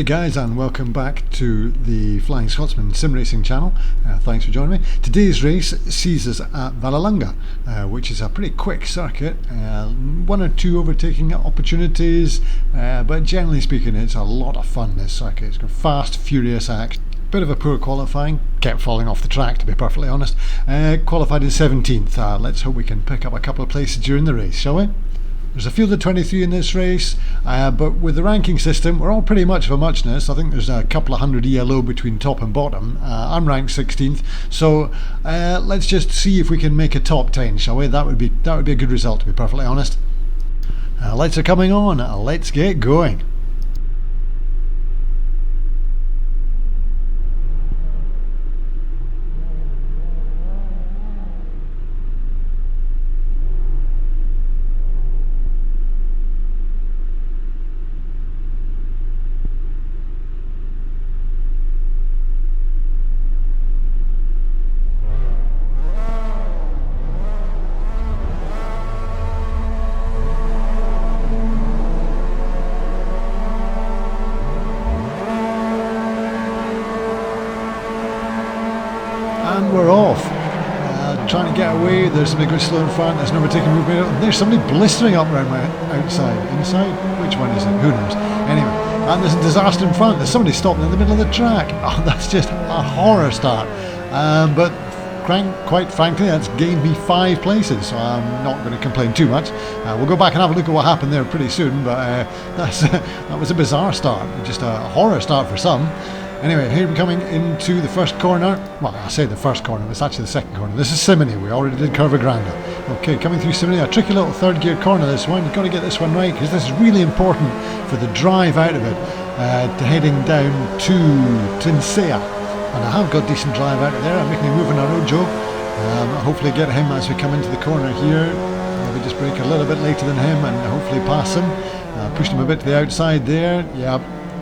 Hey guys, and welcome back to the Flying Scotsman Sim Racing channel. Thanks for joining me. Today's race sees us at Vallelunga, which is a pretty quick circuit. One or two overtaking opportunities, but generally speaking it's a lot of fun, this circuit. It's got fast, furious action. Bit of a poor qualifying, kept falling off the track to be perfectly honest. Qualified in 17th. Let's hope we can pick up a couple of places during the race, shall we? There's a field of 23 in this race, but with the ranking system, we're all pretty much of a muchness. I think there's a couple of hundred ELO between top and bottom. I'm ranked 16th, so let's just see if we can make a top 10, shall we? That would be a good result, to be perfectly honest. Lights are coming on. Let's get going. And we're off. Trying to get away. There's somebody going slow in front. There's an overtaking movement. There's somebody blistering up around my outside. Inside? Which one is it? Who knows? Anyway, and there's a disaster in front. There's somebody stopping in the middle of the track. Oh, that's just a horror start. But quite frankly, that's gained me 5 places, so I'm not going to complain too much. We'll go back and have a look at what happened there pretty soon, but that was a bizarre start. Just a horror start for some. Anyway, here we're coming into the first corner. Well, I say the first corner, but it's actually the second corner. This is Simony. We already did Curva Grande. Okay, coming through Simony, a tricky little third gear corner this one. You've got to get this one right, because this is really important for the drive out of it, to heading down to Tinsea. And I have got decent drive out of there. I'm making a move on Arojo. Hopefully get him as we come into the corner here. Maybe just brake a little bit later than him and hopefully pass him. Pushed him a bit to the outside there. Yeah.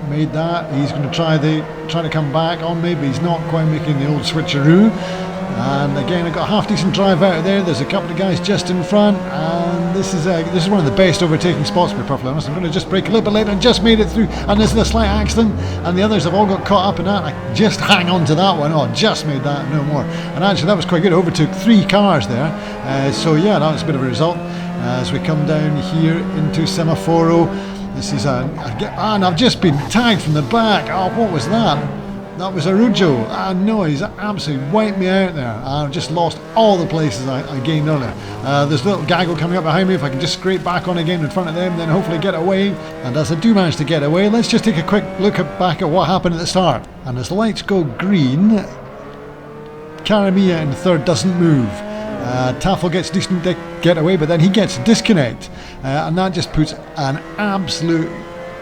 Made that. He's going to try to come back on me, but he's not quite making the old switcheroo. And again, I got a half decent drive out of there. There's a couple of guys just in front, and this is one of the best overtaking spots, to be perfectly honest. I'm going to just brake a little bit later and just made it through, and there's a slight accident, and the others have all got caught up in that. I just hang on to that one. Oh, just made that, no more. And actually, that was quite good. I overtook 3 cars there. So yeah, that was a bit of a result. As we come down here into Semaforo. This is and I've just been tagged from the back. Oh, what was that? That was Arujo. No, he's absolutely wiped me out there. I've just lost all the places I gained earlier. There's a little gaggle coming up behind me. If I can just scrape back on again in front of them, then hopefully get away. And as I do manage to get away, let's just take a quick look back at what happened at the start. And as the lights go green, Karamia in third doesn't move. Taffel gets decent getaway, but then he gets disconnect, and that just puts an absolute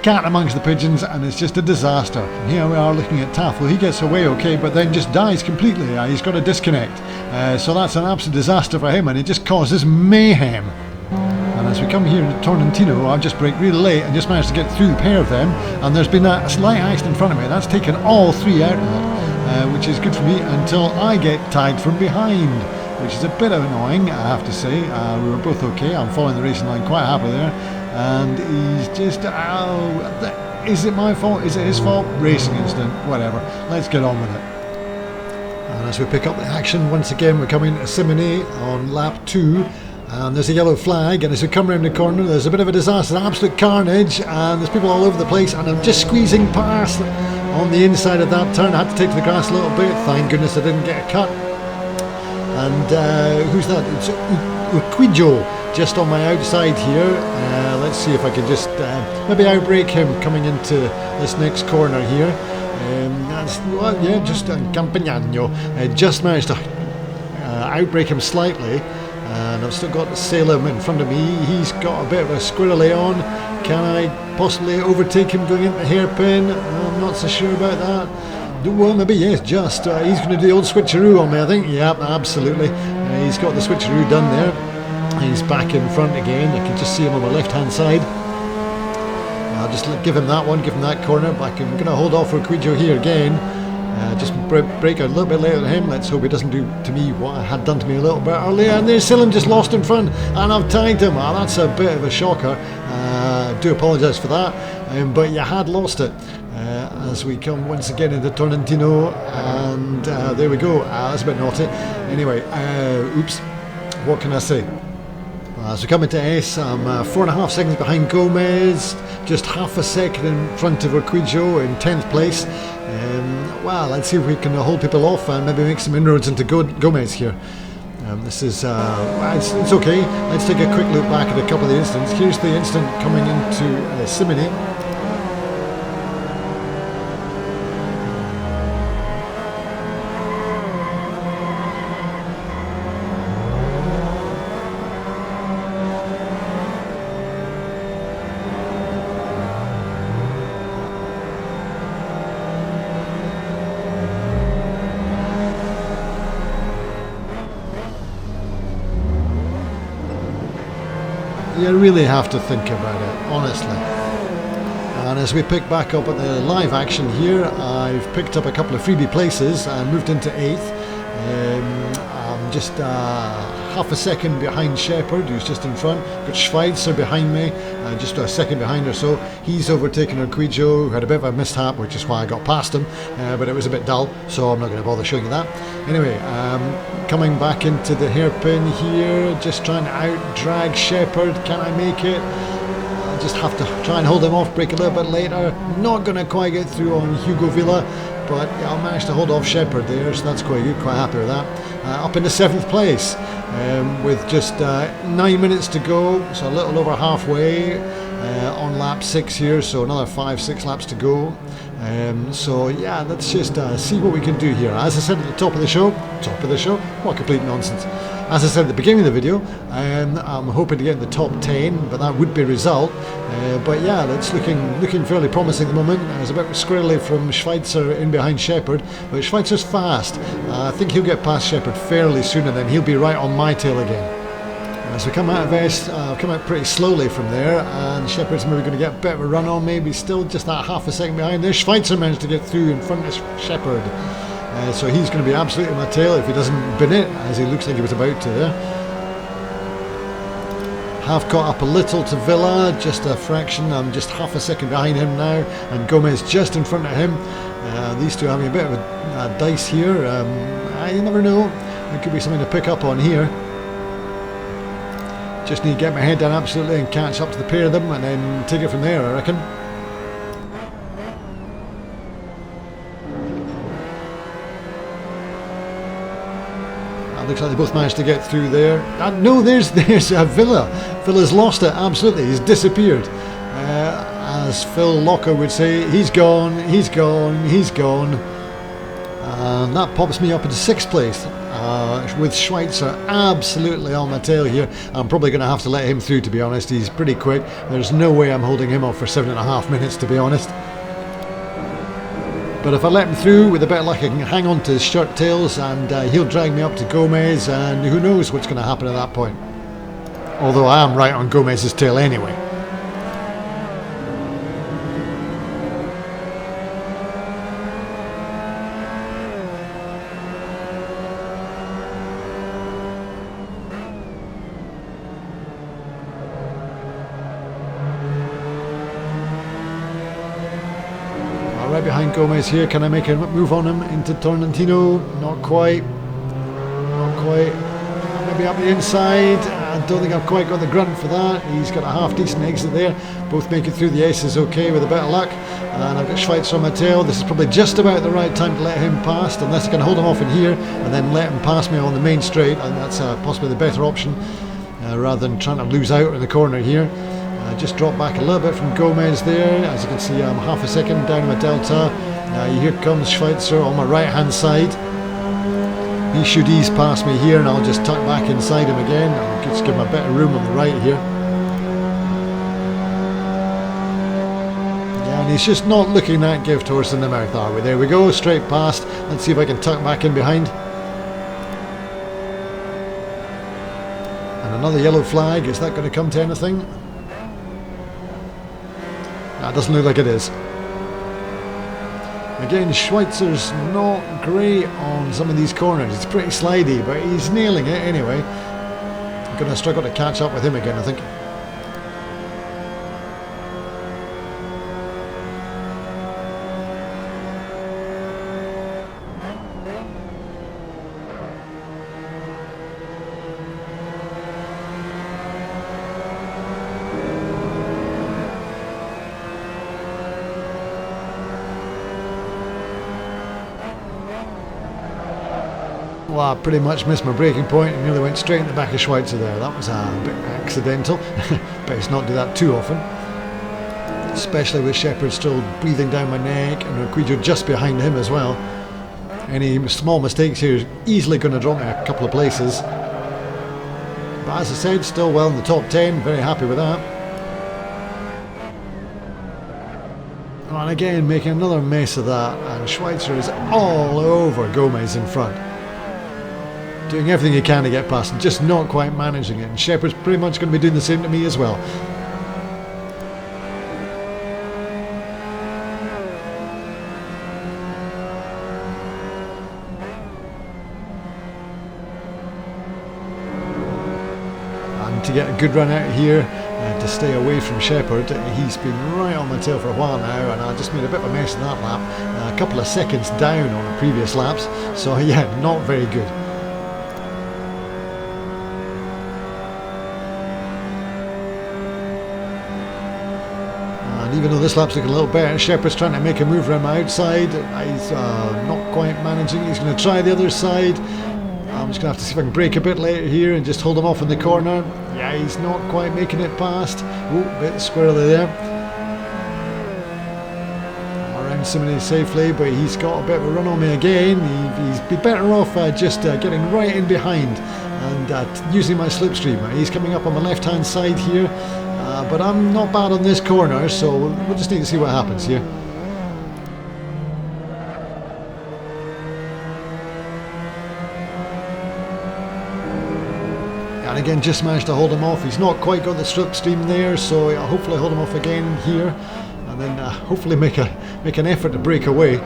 cat amongst the pigeons, and it's just a disaster. And here we are looking at Taffel. He gets away okay, but then just dies completely. He's got a disconnect, so that's an absolute disaster for him, and it just causes mayhem. And as we come here to Torrentino, I've just braked really late and just managed to get through the pair of them, and there's been a slight accident in front of me. That's taken all 3 out of it, which is good for me until I get tagged from behind, which is a bit annoying, I have to say. We were both okay. I'm following the racing line quite happily there, and he's just, is it my fault? Is it his fault? Racing incident, whatever. Let's get on with it. And as we pick up the action, once again we're coming to Simony on lap 2, and there's a yellow flag, and as we come around the corner there's a bit of a disaster, absolute carnage, and there's people all over the place, and I'm just squeezing past on the inside of that turn. I had to take to the grass a little bit. Thank goodness I didn't get a cut. And who's that? It's Urquijo, just on my outside here. Let's see if I can just maybe outbrake him coming into this next corner here. Just Campagnano. Just managed to outbrake him slightly, and I've still got Salem in front of me. He's got a bit of a squirrely on. Can I possibly overtake him going into the hairpin? I'm not so sure about that. Well, maybe yes, just. He's going to do the old switcheroo on me, I think. Yep, absolutely. He's got the switcheroo done there. He's back in front again. I can just see him on my left-hand side. I'll just give him that one, give him that corner. But I'm going to hold off for Quijo here again. Just brake a little bit later than him. Let's hope he doesn't do to me what had done to me a little bit earlier. And there's Salem just lost in front, and I've tagged him. That's a bit of a shocker. Do apologise for that, but you had lost it. as we come once again into Torrentino, and there we go. That's a bit naughty. Anyway, oops, what can I say? As we come into S, I'm 4.5 seconds behind Gomez, just half a second in front of Urquijo in 10th place. Well, let's see if we can hold people off and maybe make some inroads into Gomez here. This is, it's okay. Let's take a quick look back at a couple of the incidents. Here's the incident coming into Simini. You really have to think about it, honestly. And as we pick back up at the live action here, I've picked up a couple of freebie places and moved into 8th. I'm just half a second behind Shepherd, who's just in front. Got Schweitzer behind me, just a second behind or so. He's overtaken Urquijo, who had a bit of a mishap, which is why I got past him, but it was a bit dull, so I'm not going to bother showing you that. Anyway, coming back into the hairpin here, just trying to out-drag Shepherd. Can I make it? I just have to try and hold him off, brake a little bit later. Not going to quite get through on Hugo Villa, but yeah, I managed to hold off Shepherd there, so that's quite good, quite happy with that. Up into 7th place, with just 9 minutes to go, so a little over halfway on lap 6 here, so another 5-6 laps to go. So yeah, let's just see what we can do here. As I said at the top of the show, what complete nonsense. As I said at the beginning of the video, I'm hoping to get in the top 10, but that would be a result. But yeah, it's looking fairly promising at the moment. It's a bit squirrely from Schweitzer in behind Shepherd, but Schweitzer's fast. I think he'll get past Shepherd fairly soon, and then he'll be right on my tail again. As we come out of S, come out pretty slowly from there, and Shepherd's maybe going to get a bit of a run on, maybe still just that half a second behind there. Schweitzer managed to get through in front of Shepherd. So he's going to be absolutely on my tail if he doesn't bin it, as he looks like he was about to there. Have caught up a little to Villa, just a fraction. I'm just half a second behind him now, and Gomez just in front of him. These two having a bit of a dice here. You never know. There could be something to pick up on here. Just need to get my head down absolutely and catch up to the pair of them, and then take it from there, I reckon. Looks like they both managed to get through there. No, there's Villa. Villa's lost it, absolutely. He's disappeared. As Phil Locker would say, he's gone, he's gone, he's gone. And that pops me up into 6th place. With Schweitzer absolutely on my tail here. I'm probably going to have to let him through, to be honest. He's pretty quick. There's no way I'm holding him off for 7.5 minutes, to be honest. But if I let him through, with a bit of luck, I can hang on to his shirt tails, and he'll drag me up to Gomez, and who knows what's going to happen at that point. Although I am right on Gomez's tail anyway. Right behind Gomez here. Can I make a move on him into Torrentino? Not quite. Not quite. Maybe up the inside. I don't think I've quite got the grunt for that. He's got a half decent exit there. Both make it through the S's okay with a bit of luck. And I've got Schweitzer on my tail. This is probably just about the right time to let him past, unless I can hold him off in here and then let him pass me on the main straight. And that's possibly the better option, rather than trying to lose out in the corner here. Just dropped back a little bit from Gomez there. As you can see, I'm half a second down my delta. Here comes Schweitzer on my right hand side. He should ease past me here, and I'll just tuck back inside him again. I'll just give him a bit of room on the right here. Yeah, and he's just not looking that gift horse in the mouth, are we? There we go, straight past. Let's see if I can tuck back in behind. And another yellow flag. Is that going to come to anything? That doesn't look like it is. Again, Schweitzer's not great on some of these corners. It's pretty slidey, but he's nailing it anyway. I'm going to struggle to catch up with him again, I think. Well, I pretty much missed my braking point and nearly went straight in the back of Schweitzer there. That was a bit accidental. Best not do that too often. Especially with Shepherd still breathing down my neck and Requijo just behind him as well. Any small mistakes here is easily going to drop me a couple of places. But as I said, still well in the top 10, very happy with that. And again, making another mess of that, and Schweitzer is all over Gomez in front. Doing everything he can to get past and just not quite managing it, and Shepherd's pretty much going to be doing the same to me as well. To get a good run out here to stay away from Shepherd. He's been right on my tail for a while now, and I just made a bit of a mess in that lap. A couple of seconds down on the previous laps, so yeah, not very good. And even though this lap's looking a little better, Shepherd's trying to make a move around my outside. He's not quite managing. He's going to try the other side. I'm just going to have to see if I can brake a bit later here and just hold him off in the corner. Yeah, he's not quite making it past. Oh, a bit squirrely there. Around Simony safely, but he's got a bit of a run on me again. He'd be better off just getting right in behind and using my slipstream. He's coming up on my left-hand side here, but I'm not bad on this corner, so we'll just need to see what happens here. And again, just managed to hold him off. He's not quite got the slipstream there, so I'll hopefully hold him off again here, and then hopefully make an effort to break away.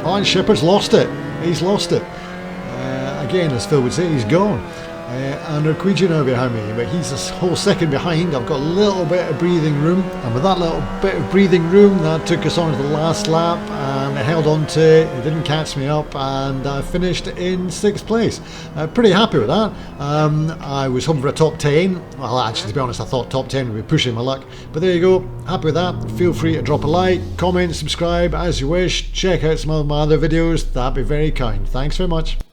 Oh, and Shepherd's lost it. He's lost it. Again, as Phil would say, he's gone. And Requijo now behind me, but he's a whole second behind. I've got a little bit of breathing room, and with that little bit of breathing room, that took us on to the last lap, and I held on to it. It didn't catch me up, and I finished in 6th place. Pretty happy with that. I was hoping for a top 10. Well, actually, to be honest, I thought top 10would be pushing my luck, but there you go. Happy with that. Feel free to drop a like, comment, subscribe as you wish. Check out some of my other videos. That'd be very kind. Thanks very much.